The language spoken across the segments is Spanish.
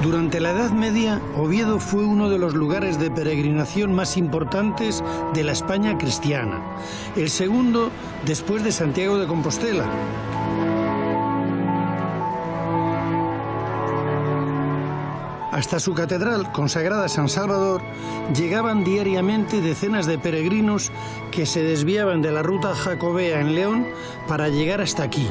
Durante la Edad Media, Oviedo fue uno de los lugares de peregrinación más importantes de la España cristiana, el segundo después de Santiago de Compostela. Hasta su catedral, consagrada a San Salvador, llegaban diariamente decenas de peregrinos que se desviaban de la ruta jacobea en León para llegar hasta aquí.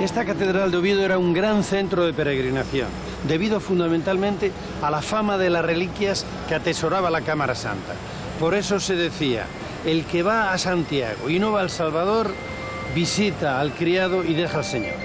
Esta catedral de Oviedo era un gran centro de peregrinación, debido fundamentalmente a la fama de las reliquias que atesoraba la Cámara Santa. Por eso se decía, el que va a Santiago y no va al Salvador, visita al criado y deja al Señor.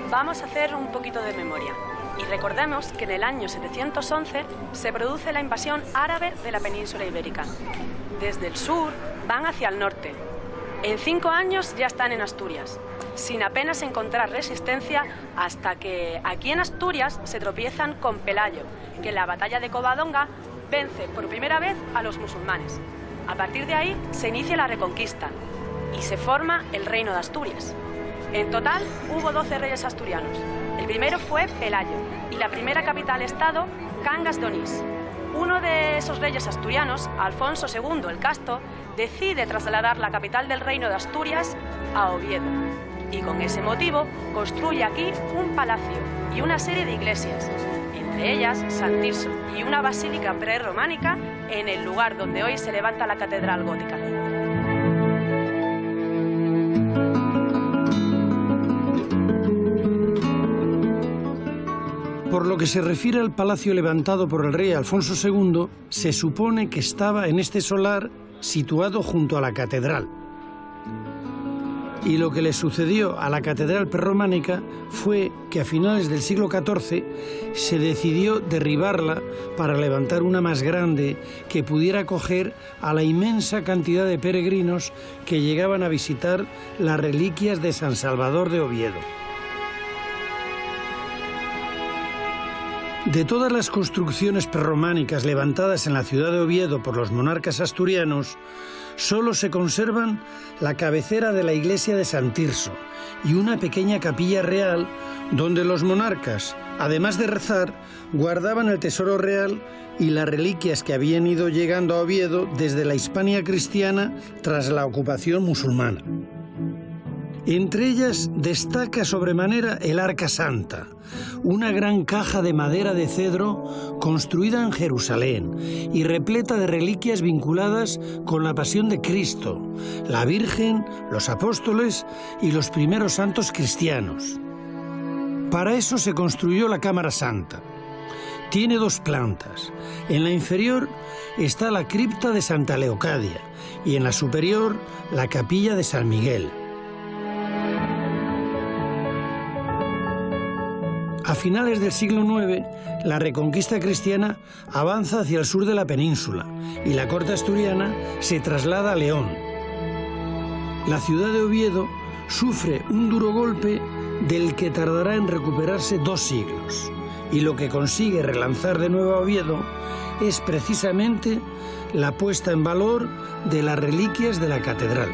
Vamos a hacer un poquito de memoria. Y recordemos que en el año 711 se produce la invasión árabe de la península ibérica. Desde el sur van hacia el norte. En 5 años ya están en Asturias, sin apenas encontrar resistencia hasta que aquí en Asturias se tropiezan con Pelayo, que en la batalla de Covadonga vence por primera vez a los musulmanes. A partir de ahí se inicia la Reconquista y se forma el Reino de Asturias. En total hubo 12 reyes asturianos. El primero fue Pelayo y la primera capital-estado, Cangas de Onís. Uno de esos reyes asturianos, Alfonso II el Casto, decide trasladar la capital del reino de Asturias a Oviedo. Y con ese motivo construye aquí un palacio y una serie de iglesias, entre ellas San Tirso y una basílica prerrománica en el lugar donde hoy se levanta la catedral gótica. Por lo que se refiere al palacio levantado por el rey Alfonso II, se supone que estaba en este solar situado junto a la catedral. Y lo que le sucedió a la catedral prerrománica fue que a finales del siglo XIV se decidió derribarla para levantar una más grande que pudiera acoger a la inmensa cantidad de peregrinos que llegaban a visitar las reliquias de San Salvador de Oviedo. De todas las construcciones prerrománicas levantadas en la ciudad de Oviedo por los monarcas asturianos, solo se conservan la cabecera de la iglesia de San Tirso y una pequeña capilla real donde los monarcas, además de rezar, guardaban el tesoro real y las reliquias que habían ido llegando a Oviedo desde la Hispania cristiana tras la ocupación musulmana. Entre ellas destaca sobremanera el Arca Santa, una gran caja de madera de cedro construida en Jerusalén y repleta de reliquias vinculadas con la pasión de Cristo, la Virgen, los apóstoles y los primeros santos cristianos. Para eso se construyó la Cámara Santa. Tiene 2 plantas. En la inferior está la cripta de Santa Leocadia y en la superior la capilla de San Miguel. A finales del siglo IX, la Reconquista cristiana avanza hacia el sur de la península y la corte asturiana se traslada a León. La ciudad de Oviedo sufre un duro golpe del que tardará en recuperarse 2 siglos, y lo que consigue relanzar de nuevo a Oviedo es precisamente la puesta en valor de las reliquias de la catedral.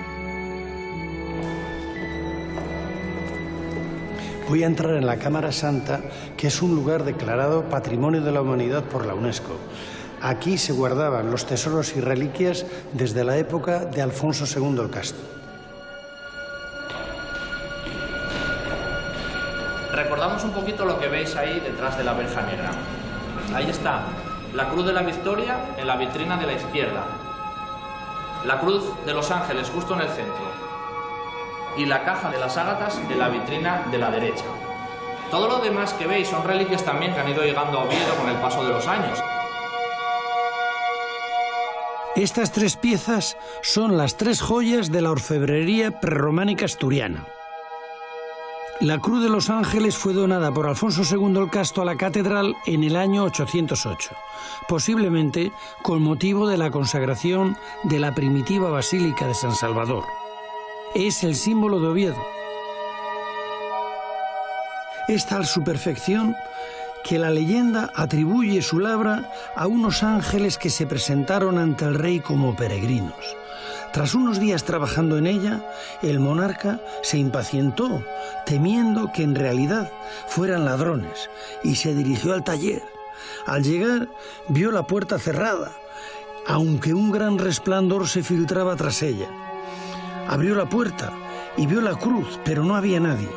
Voy a entrar en la Cámara Santa, que es un lugar declarado Patrimonio de la Humanidad por la UNESCO. Aquí se guardaban los tesoros y reliquias desde la época de Alfonso II el Casto. Recordamos un poquito lo que veis ahí detrás de la verja negra. Ahí está la Cruz de la Victoria en la vitrina de la izquierda, la Cruz de los Ángeles justo en el centro y la caja de las ágatas en la vitrina de la derecha. Todo lo demás que veis son reliquias también que han ido llegando a Oviedo con el paso de los años. Estas 3 piezas son las 3 joyas de la orfebrería prerrománica asturiana. La Cruz de los Ángeles fue donada por Alfonso II el Casto a la catedral en el año 808, posiblemente con motivo de la consagración de la primitiva Basílica de San Salvador. Es el símbolo de Oviedo. Es tal su perfección que la leyenda atribuye su labra a unos ángeles que se presentaron ante el rey como peregrinos. Tras unos días trabajando en ella, el monarca se impacientó, temiendo que en realidad fueran ladrones, y se dirigió al taller. Al llegar, vio la puerta cerrada, aunque un gran resplandor se filtraba tras ella. Abrió la puerta y vio la cruz, pero no había nadie.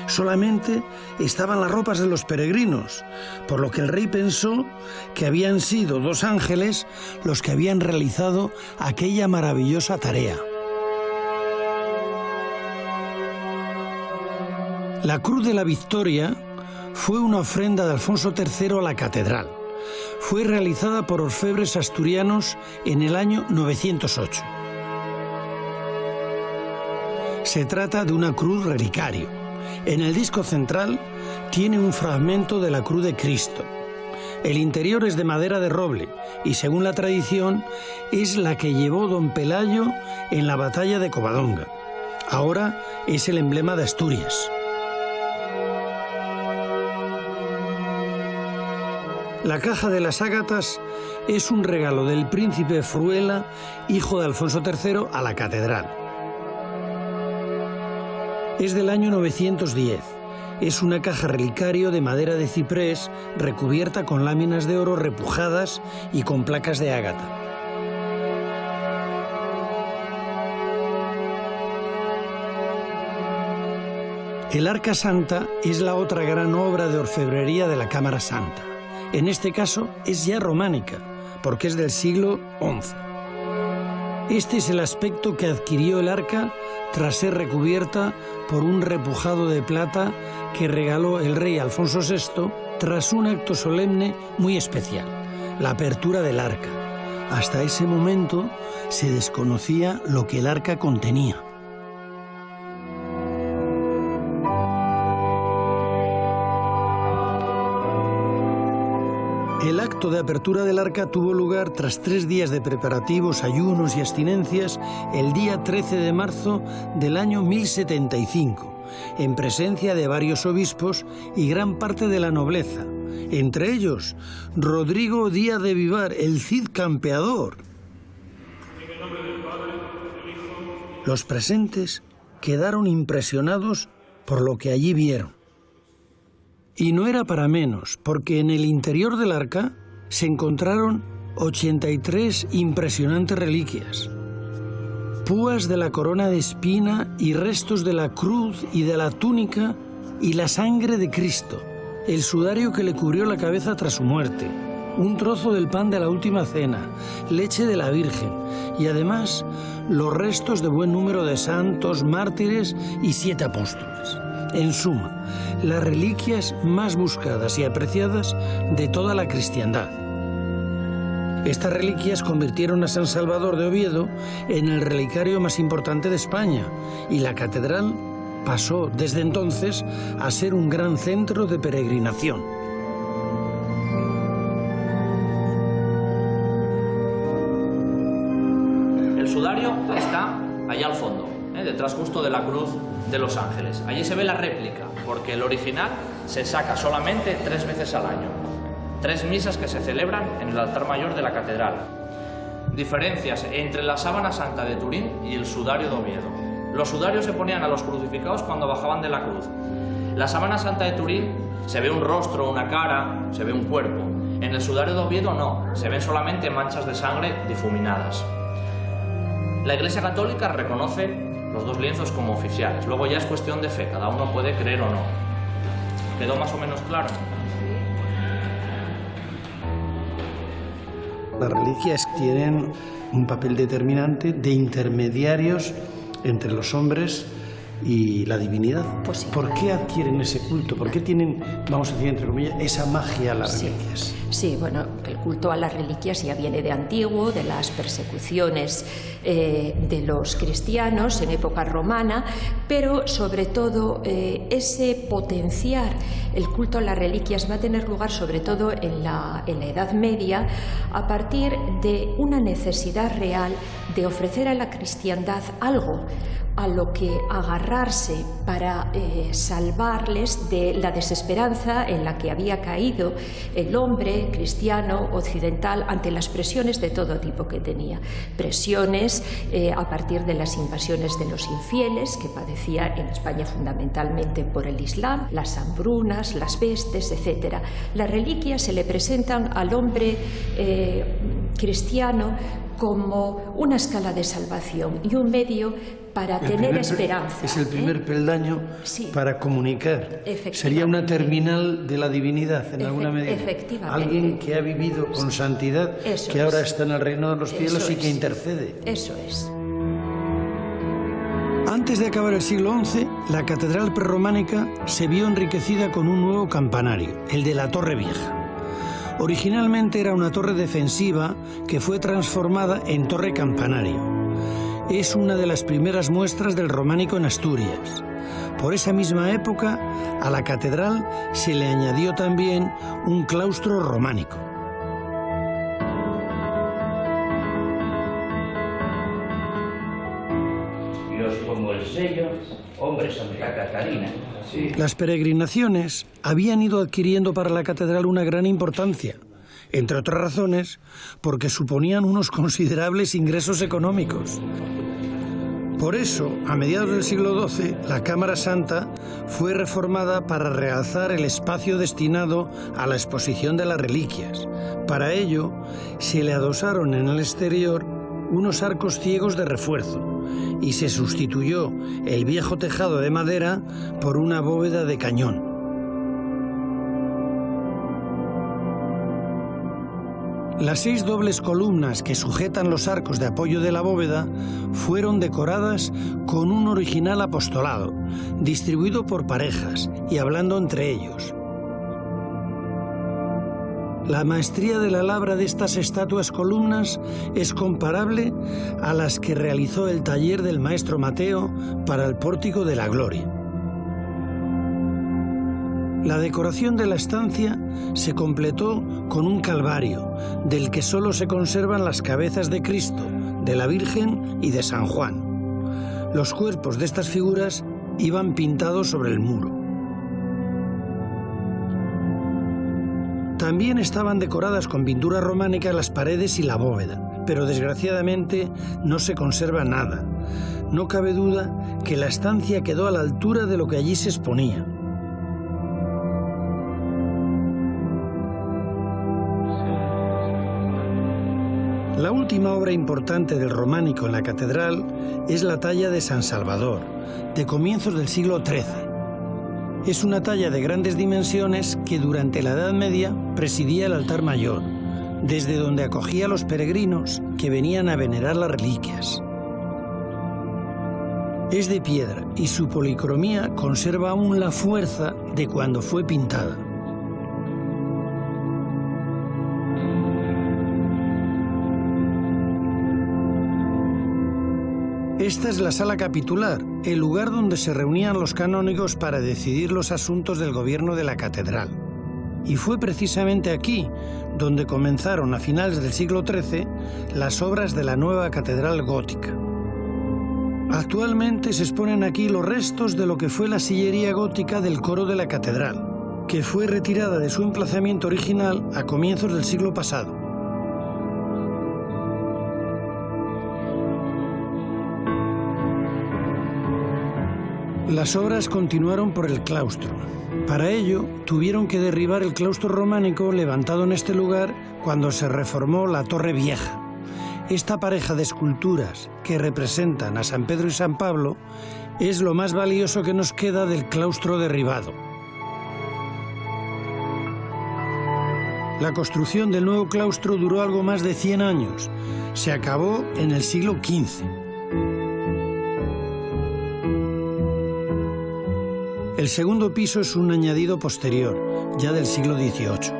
Solamente estaban las ropas de los peregrinos, por lo que el rey pensó que habían sido 2 ángeles los que habían realizado aquella maravillosa tarea. La Cruz de la Victoria fue una ofrenda de Alfonso III a la catedral. Fue realizada por orfebres asturianos en el año 908. Se trata de una cruz relicario. En el disco central tiene un fragmento de la Cruz de Cristo. El interior es de madera de roble y, según la tradición, es la que llevó don Pelayo en la batalla de Covadonga. Ahora es el emblema de Asturias. La caja de las ágatas es un regalo del príncipe Fruela, hijo de Alfonso III, a la catedral. Es del año 910. Es una caja relicario de madera de ciprés recubierta con láminas de oro repujadas y con placas de ágata. El Arca Santa es la otra gran obra de orfebrería de la Cámara Santa. En este caso es ya románica, porque es del siglo XI. Este es el aspecto que adquirió el arca tras ser recubierta por un repujado de plata que regaló el rey Alfonso VI tras un acto solemne muy especial, la apertura del arca. Hasta ese momento se desconocía lo que el arca contenía. El acto de apertura del arca tuvo lugar tras 3 días de preparativos, ayunos y abstinencias el día 13 de marzo del año 1075, en presencia de varios obispos y gran parte de la nobleza, entre ellos Rodrigo Díaz de Vivar, el Cid campeador. Los presentes quedaron impresionados por lo que allí vieron. Y no era para menos, porque en el interior del arca se encontraron 83 impresionantes reliquias. Púas de la corona de espina y restos de la cruz y de la túnica y la sangre de Cristo, el sudario que le cubrió la cabeza tras su muerte, un trozo del pan de la última cena, leche de la Virgen y además los restos de buen número de santos, mártires y 7 apóstoles. En suma, las reliquias más buscadas y apreciadas de toda la cristiandad. Estas reliquias convirtieron a San Salvador de Oviedo en el relicario más importante de España y la catedral pasó desde entonces a ser un gran centro de peregrinación. El sudario está allá al fondo, detrás justo de la Cruz de los Ángeles. Allí se ve la réplica, porque el original se saca solamente 3 veces al año. 3 misas que se celebran en el altar mayor de la catedral. Diferencias entre la sábana santa de Turín y el sudario de Oviedo. Los sudarios se ponían a los crucificados cuando bajaban de la cruz. La sábana santa de Turín se ve un rostro, una cara, se ve un cuerpo. En el sudario de Oviedo no, se ven solamente manchas de sangre difuminadas. La Iglesia Católica reconoce los 2 lienzos como oficiales. Luego ya es cuestión de fe, cada uno puede creer o no. ¿Quedó más o menos claro? Las reliquias tienen un papel determinante de intermediarios entre los hombres y la divinidad. Pues sí. ¿Por qué adquieren ese culto? ¿Por qué tienen, vamos a decir entre comillas, esa magia a las reliquias? Sí, bueno, el culto a las reliquias ya viene de antiguo, de las persecuciones de los cristianos en época romana, pero sobre todo ese potenciar el culto a las reliquias va a tener lugar sobre todo en la Edad Media, a partir de una necesidad real de ofrecer a la cristiandad algo a lo que agarrarse para salvarles de la desesperanza en la que había caído el hombre cristiano occidental ante las presiones de todo tipo que tenía. Presiones a partir de las invasiones de los infieles, que padecía en España fundamentalmente por el Islam, las hambrunas, las pestes, etc. Las reliquias se le presentan al hombre cristiano como una escala de salvación y un medio para tener esperanza. Es el primer peldaño para comunicar. Sería una terminal de la divinidad, en alguna medida. Efectivamente. Alguien que ha vivido con santidad, que ahora está en el reino de los cielos y que intercede. Eso es. Antes de acabar el siglo XI, la catedral prerrománica se vio enriquecida con un nuevo campanario, el de la Torre Vieja. Originalmente era una torre defensiva que fue transformada en torre campanario. Es una de las primeras muestras del románico en Asturias. Por esa misma época, a la catedral se le añadió también un claustro románico. Dios como el sello, hombre Santa Catarina. Sí. Las peregrinaciones habían ido adquiriendo para la catedral una gran importancia, entre otras razones porque suponían unos considerables ingresos económicos. Por eso, a mediados del siglo XII, la Cámara Santa fue reformada para realzar el espacio destinado a la exposición de las reliquias. Para ello, se le adosaron en el exterior unos arcos ciegos de refuerzo y se sustituyó el viejo tejado de madera por una bóveda de cañón. Las 6 dobles columnas que sujetan los arcos de apoyo de la bóveda fueron decoradas con un original apostolado, distribuido por parejas y hablando entre ellos. La maestría de la labra de estas estatuas columnas es comparable a las que realizó el taller del maestro Mateo para el Pórtico de la Gloria. La decoración de la estancia se completó con un calvario, del que solo se conservan las cabezas de Cristo, de la Virgen y de San Juan. Los cuerpos de estas figuras iban pintados sobre el muro. También estaban decoradas con pintura románica las paredes y la bóveda, pero desgraciadamente no se conserva nada. No cabe duda que la estancia quedó a la altura de lo que allí se exponía. La última obra importante del románico en la catedral es la talla de San Salvador, de comienzos del siglo XIII. Es una talla de grandes dimensiones que durante la Edad Media presidía el altar mayor, desde donde acogía a los peregrinos que venían a venerar las reliquias. Es de piedra y su policromía conserva aún la fuerza de cuando fue pintada. Esta es la sala capitular, el lugar donde se reunían los canónigos para decidir los asuntos del gobierno de la catedral. Y fue precisamente aquí donde comenzaron a finales del siglo XIII las obras de la nueva catedral gótica. Actualmente se exponen aquí los restos de lo que fue la sillería gótica del coro de la catedral, que fue retirada de su emplazamiento original a comienzos del siglo pasado. Las obras continuaron por el claustro. Para ello, tuvieron que derribar el claustro románico levantado en este lugar cuando se reformó la Torre Vieja. Esta pareja de esculturas que representan a San Pedro y San Pablo es lo más valioso que nos queda del claustro derribado. La construcción del nuevo claustro duró algo más de 100 años. Se acabó en el siglo XV. El segundo piso es un añadido posterior, ya del siglo XVIII.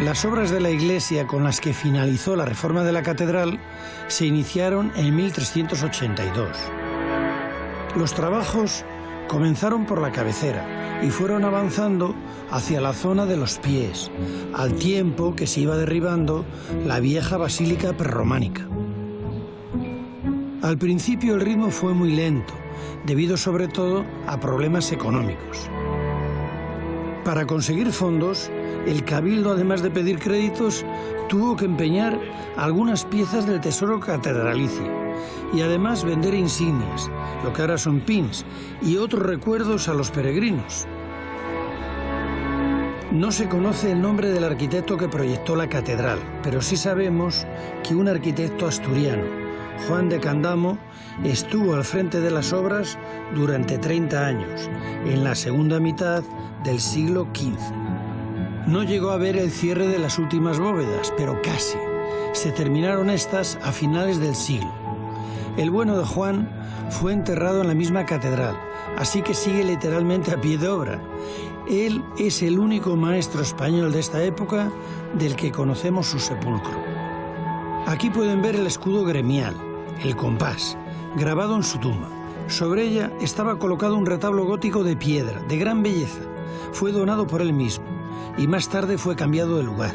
Las obras de la iglesia con las que finalizó la reforma de la catedral se iniciaron en 1382. Los trabajos comenzaron por la cabecera y fueron avanzando hacia la zona de los pies, al tiempo que se iba derribando la vieja basílica prerrománica. Al principio el ritmo fue muy lento, debido sobre todo a problemas económicos. Para conseguir fondos, el cabildo, además de pedir créditos, tuvo que empeñar algunas piezas del tesoro catedralicio y además vender insignias, lo que ahora son pins, y otros recuerdos a los peregrinos. No se conoce el nombre del arquitecto que proyectó la catedral, pero sí sabemos que un arquitecto asturiano, Juan de Candamo, estuvo al frente de las obras durante 30 años, en la segunda mitad del siglo XV. No llegó a ver el cierre de las últimas bóvedas, pero casi. Se terminaron estas a finales del siglo. El bueno de Juan fue enterrado en la misma catedral, así que sigue literalmente a pie de obra. Él es el único maestro español de esta época del que conocemos su sepulcro. Aquí pueden ver el escudo gremial, el compás, grabado en su tumba. Sobre ella estaba colocado un retablo gótico de piedra, de gran belleza. Fue donado por él mismo y más tarde fue cambiado de lugar.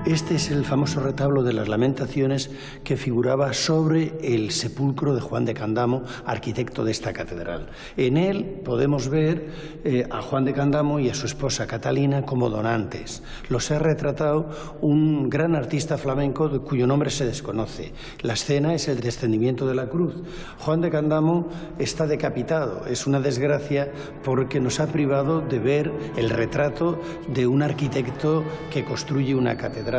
Este es el famoso retablo de las Lamentaciones que figuraba sobre el sepulcro de Juan de Candamo, arquitecto de esta catedral. En él podemos ver a Juan de Candamo y a su esposa Catalina como donantes. Los ha retratado un gran artista flamenco cuyo nombre se desconoce. La escena es el descendimiento de la cruz. Juan de Candamo está decapitado. Es una desgracia porque nos ha privado de ver el retrato de un arquitecto que construye una catedral.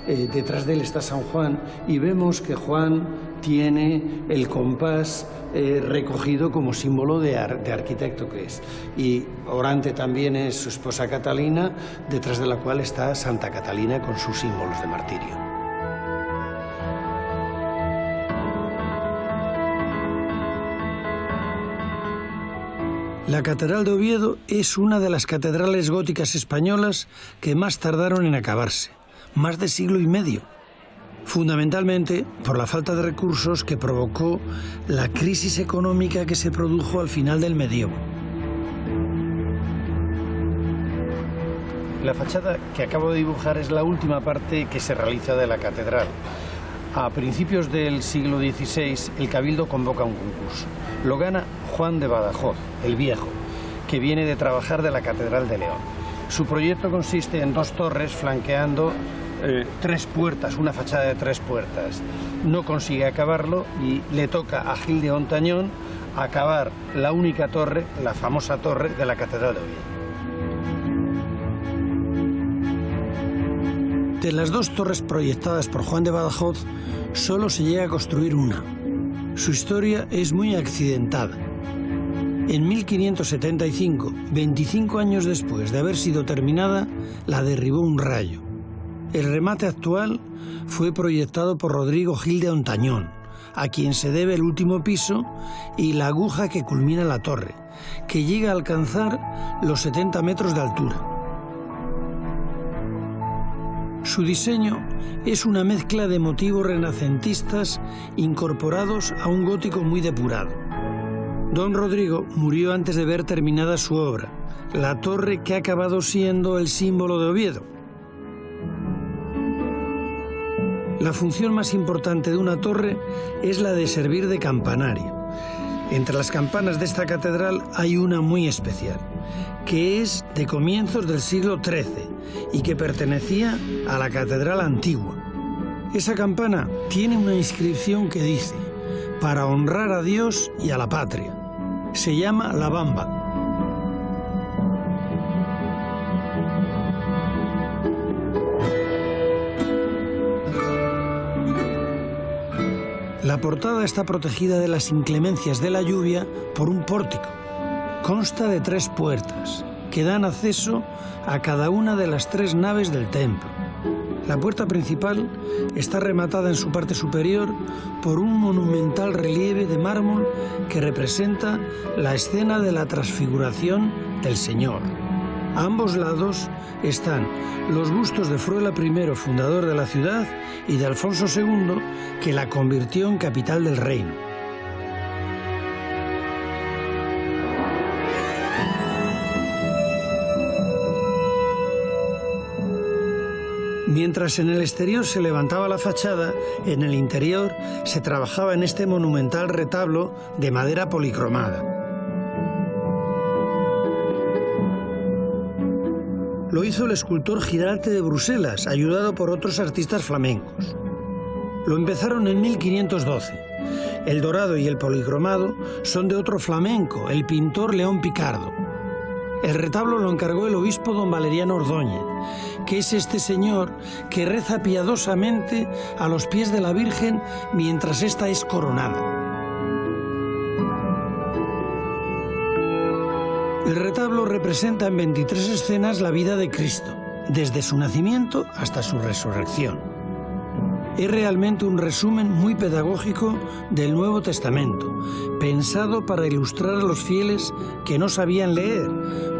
Detrás de él está San Juan y vemos que Juan tiene el compás recogido como símbolo de arquitecto que es. Y orante también es su esposa Catalina, detrás de la cual está Santa Catalina con sus símbolos de martirio. La Catedral de Oviedo es una de las catedrales góticas españolas que más tardaron en acabarse. Más de siglo y medio, fundamentalmente por la falta de recursos que provocó la crisis económica que se produjo al final del medievo. La fachada que acabo de dibujar es la última parte que se realiza de la catedral. A principios del siglo XVI, el Cabildo convoca un concurso. Lo gana Juan de Badajoz, el Viejo, que viene de trabajar de la Catedral de León. Su proyecto consiste en 2 torres flanqueando 3 puertas, una fachada de 3 puertas. No consigue acabarlo y le toca a Gil de Hontañón acabar la única torre, la famosa torre de la Catedral de Oviedo. De las 2 torres proyectadas por Juan de Badajoz, solo se llega a construir una. Su historia es muy accidentada. En 1575, 25 años después de haber sido terminada, la derribó un rayo. El remate actual fue proyectado por Rodrigo Gil de Hontañón, a quien se debe el último piso y la aguja que culmina la torre, que llega a alcanzar los 70 metros de altura. Su diseño es una mezcla de motivos renacentistas incorporados a un gótico muy depurado. Don Rodrigo murió antes de ver terminada su obra, la torre que ha acabado siendo el símbolo de Oviedo. La función más importante de una torre es la de servir de campanario. Entre las campanas de esta catedral hay una muy especial, que es de comienzos del siglo XIII y que pertenecía a la catedral antigua. Esa campana tiene una inscripción que dice: para honrar a Dios y a la patria. Se llama La Bamba. La portada está protegida de las inclemencias de la lluvia por un pórtico. Consta de 3 puertas que dan acceso a cada una de las 3 naves del templo. La puerta principal está rematada en su parte superior por un monumental relieve de mármol que representa la escena de la transfiguración del Señor. A ambos lados están los bustos de Fruela I, fundador de la ciudad, y de Alfonso II, que la convirtió en capital del reino. Mientras en el exterior se levantaba la fachada, en el interior se trabajaba en este monumental retablo de madera policromada. Lo hizo el escultor Girarte de Bruselas, ayudado por otros artistas flamencos. Lo empezaron en 1512. El dorado y el policromado son de otro flamenco, el pintor León Picardo. El retablo lo encargó el obispo don Valeriano Ordóñez, que es este señor que reza piadosamente a los pies de la Virgen mientras ésta es coronada. El retablo representa en 23 escenas la vida de Cristo, desde su nacimiento hasta su resurrección. Es realmente un resumen muy pedagógico del Nuevo Testamento, pensado para ilustrar a los fieles que no sabían leer,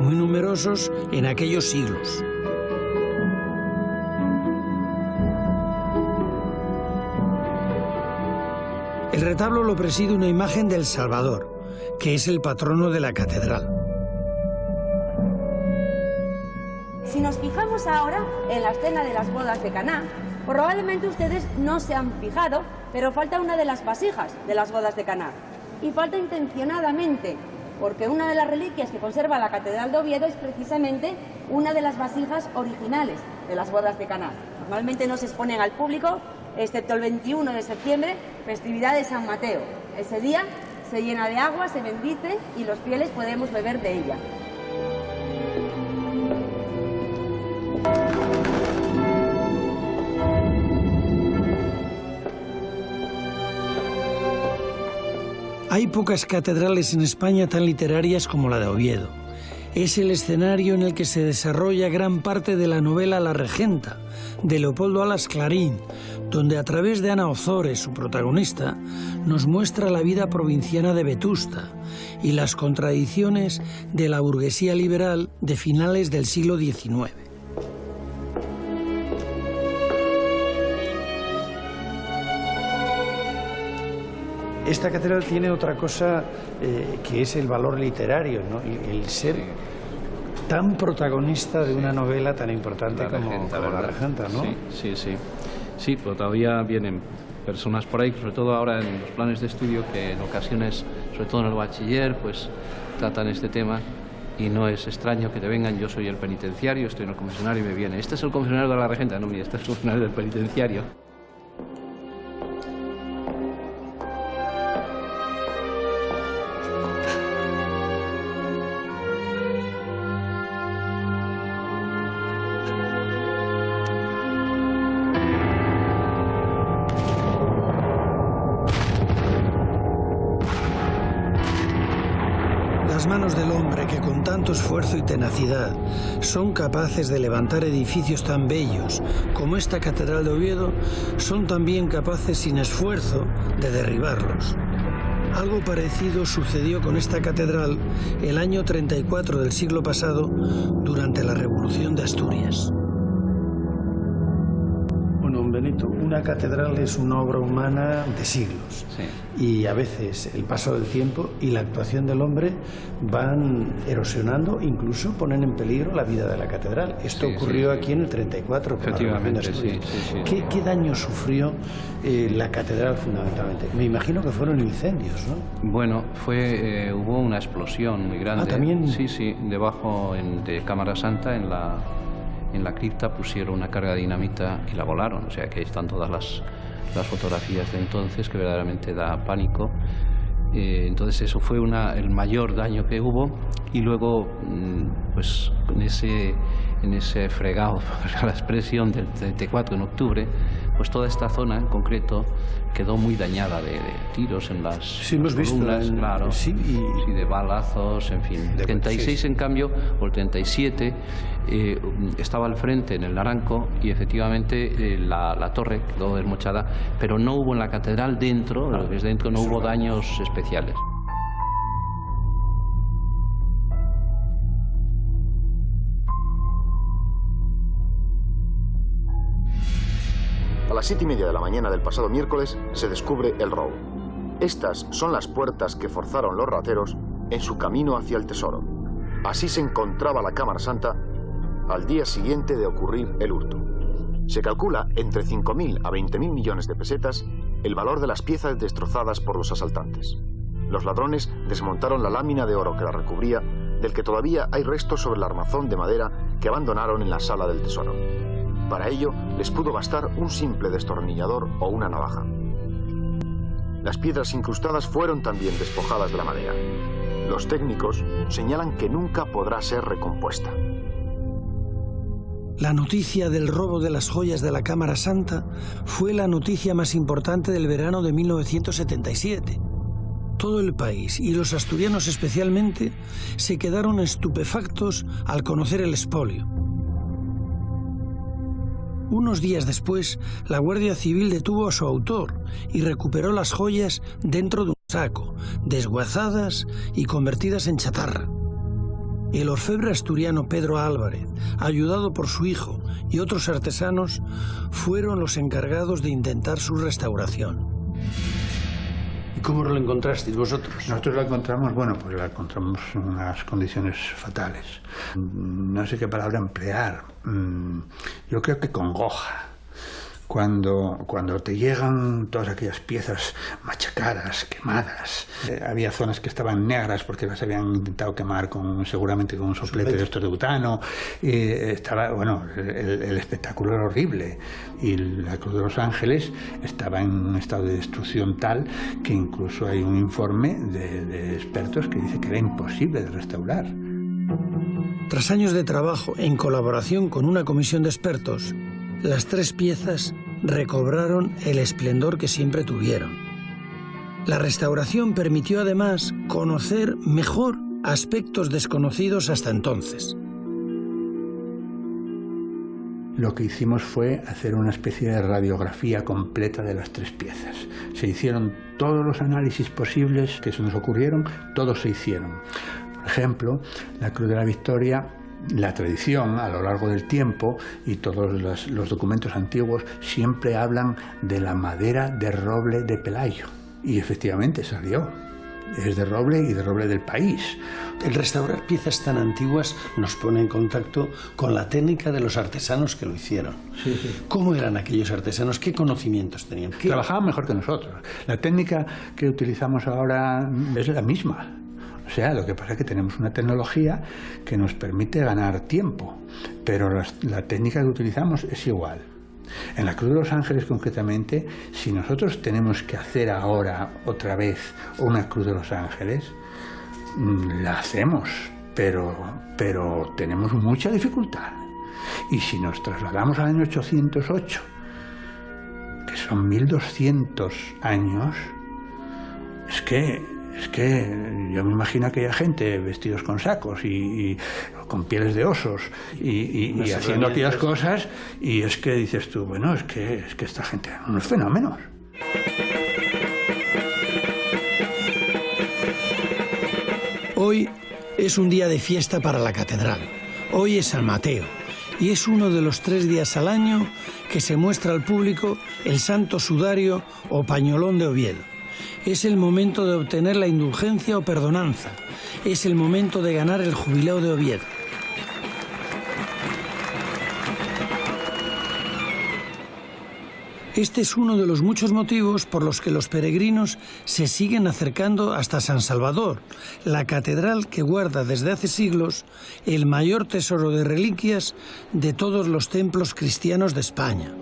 muy numerosos en aquellos siglos. El retablo lo preside una imagen del Salvador, que es el patrono de la catedral. Si nos fijamos ahora en la escena de las bodas de Caná, probablemente ustedes no se han fijado, pero falta una de las vasijas de las bodas de Caná. Y falta intencionadamente, porque una de las reliquias que conserva la Catedral de Oviedo es precisamente una de las vasijas originales de las bodas de Caná. Normalmente no se exponen al público, excepto el 21 de septiembre, festividad de San Mateo. Ese día se llena de agua, se bendice y los fieles podemos beber de ella. Hay pocas catedrales en España tan literarias como la de Oviedo. Es el escenario en el que se desarrolla gran parte de la novela La Regenta, de Leopoldo Alas Clarín, donde a través de Ana Ozores, su protagonista, nos muestra la vida provinciana de Vetusta y las contradicciones de la burguesía liberal de finales del siglo XIX. Esta catedral tiene otra cosa que es el valor literario, ¿no? El ser tan protagonista de una novela tan importante como La Regenta, ¿no? Sí, pero todavía vienen personas por ahí, sobre todo ahora en los planes de estudio, que en ocasiones, sobre todo en el bachiller, pues tratan este tema. Y no es extraño que te vengan, yo soy el penitenciario, estoy en el confesionario y me viene. ¿Este es el confesionario de La Regenta? No, mira, este es el confesionario del penitenciario. Las manos del hombre que con tanto esfuerzo y tenacidad son capaces de levantar edificios tan bellos como esta Catedral de Oviedo, son también capaces sin esfuerzo de derribarlos. Algo parecido sucedió con esta catedral el año 34 del siglo pasado durante la Revolución de Asturias. Bueno, Benito, una catedral es una obra humana de siglos. Sí. Y a veces el paso del tiempo y la actuación del hombre van erosionando, incluso ponen en peligro la vida de la catedral. Esto ocurrió aquí en el 34 con la Revolución de Asturias. ¿Qué daño sufrió la catedral fundamentalmente? Me imagino que fueron incendios, ¿no? Bueno, hubo una explosión muy grande. Ah, ¿también? Sí, debajo de Cámara Santa, en la cripta, pusieron una carga de dinamita y la volaron. O sea que ahí están todas las fotografías de entonces, que verdaderamente da pánico. Entonces eso fue el mayor daño que hubo. Y luego, pues en ese fregado, la expresión del 34 en octubre, pues toda esta zona en concreto quedó muy dañada de tiros en las sí, hemos columnas, visto, claro, sí, sí, de balazos, en fin. El 36, en cambio, o el 37, estaba al frente en el Naranco y efectivamente la torre quedó desmochada, pero no hubo en la catedral dentro, lo que es dentro, no hubo daños especiales. A las 7:30 de la mañana del pasado miércoles se descubre el robo. Estas son las puertas que forzaron los rateros en su camino hacia el tesoro. Así se encontraba la Cámara Santa al día siguiente de ocurrir el hurto. Se calcula entre 5.000 a 20.000 millones de pesetas el valor de las piezas destrozadas por los asaltantes. Los ladrones desmontaron la lámina de oro que la recubría, del que todavía hay restos sobre el armazón de madera que abandonaron en la sala del tesoro. Para ello, les pudo bastar un simple destornillador o una navaja. Las piedras incrustadas fueron también despojadas de la madera. Los técnicos señalan que nunca podrá ser recompuesta. La noticia del robo de las joyas de la Cámara Santa fue la noticia más importante del verano de 1977. Todo el país, y los asturianos especialmente, se quedaron estupefactos al conocer el expolio. Unos días después, la Guardia Civil detuvo a su autor y recuperó las joyas dentro de un saco, desguazadas y convertidas en chatarra. El orfebre asturiano Pedro Álvarez, ayudado por su hijo y otros artesanos, fueron los encargados de intentar su restauración. ¿Y cómo lo encontrasteis vosotros? Nosotros lo encontramos, bueno, pues la encontramos en unas condiciones fatales. No sé qué palabra emplear. Yo creo que congoja. Cuando te llegan todas aquellas piezas machacadas, quemadas. Había zonas que estaban negras porque las habían intentado quemar seguramente con un soplete de estos de butano. Estaba, bueno, el espectáculo era horrible. Y la Cruz de los Ángeles estaba en un estado de destrucción tal que incluso hay un informe de expertos que dice que era imposible de restaurar. Tras años de trabajo en colaboración con una comisión de expertos, las tres piezas recobraron el esplendor que siempre tuvieron. La restauración permitió además conocer mejor aspectos desconocidos hasta entonces. Lo que hicimos fue hacer una especie de radiografía completa de las tres piezas. Se hicieron todos los análisis posibles que se nos ocurrieron, todos se hicieron. Por ejemplo, la Cruz de la Victoria. La tradición a lo largo del tiempo y todos los documentos antiguos siempre hablan de la madera de roble de Pelayo. Y efectivamente salió. Es de roble y de roble del país. El restaurar piezas tan antiguas nos pone en contacto con la técnica de los artesanos que lo hicieron. Sí, sí. ¿Cómo eran aquellos artesanos? ¿Qué conocimientos tenían? Trabajaban mejor que nosotros. La técnica que utilizamos ahora es la misma. O sea, lo que pasa es que tenemos una tecnología que nos permite ganar tiempo, pero la técnica que utilizamos es igual. En la Cruz de los Ángeles, concretamente, si nosotros tenemos que hacer ahora otra vez una Cruz de los Ángeles, la hacemos, pero tenemos mucha dificultad. Y si nos trasladamos al año 808, que son 1200 años, es que yo me imagino a aquella gente vestidos con sacos y con pieles de osos y haciendo aquellas cosas, y es que dices tú, bueno, es que esta gente eran unos fenómenos. Hoy es un día de fiesta para la catedral. Hoy es San Mateo y es uno de los 3 días al año que se muestra al público el Santo Sudario o Pañolón de Oviedo. Es el momento de obtener la indulgencia o perdonanza. Es el momento de ganar el jubileo de Oviedo. Este es uno de los muchos motivos por los que los peregrinos se siguen acercando hasta San Salvador, la catedral que guarda desde hace siglos el mayor tesoro de reliquias de todos los templos cristianos de España.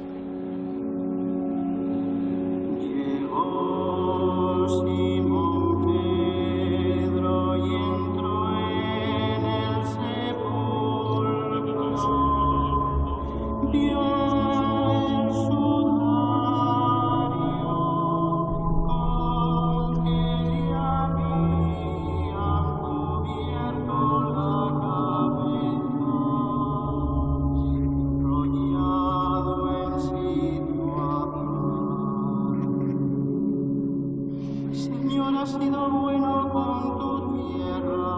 has sido bueno con tu tierra,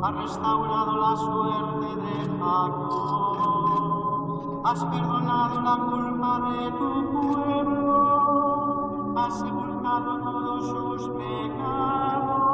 has restaurado la suerte de Jacob, has perdonado la culpa de tu pueblo, has sepultado todos sus pecados.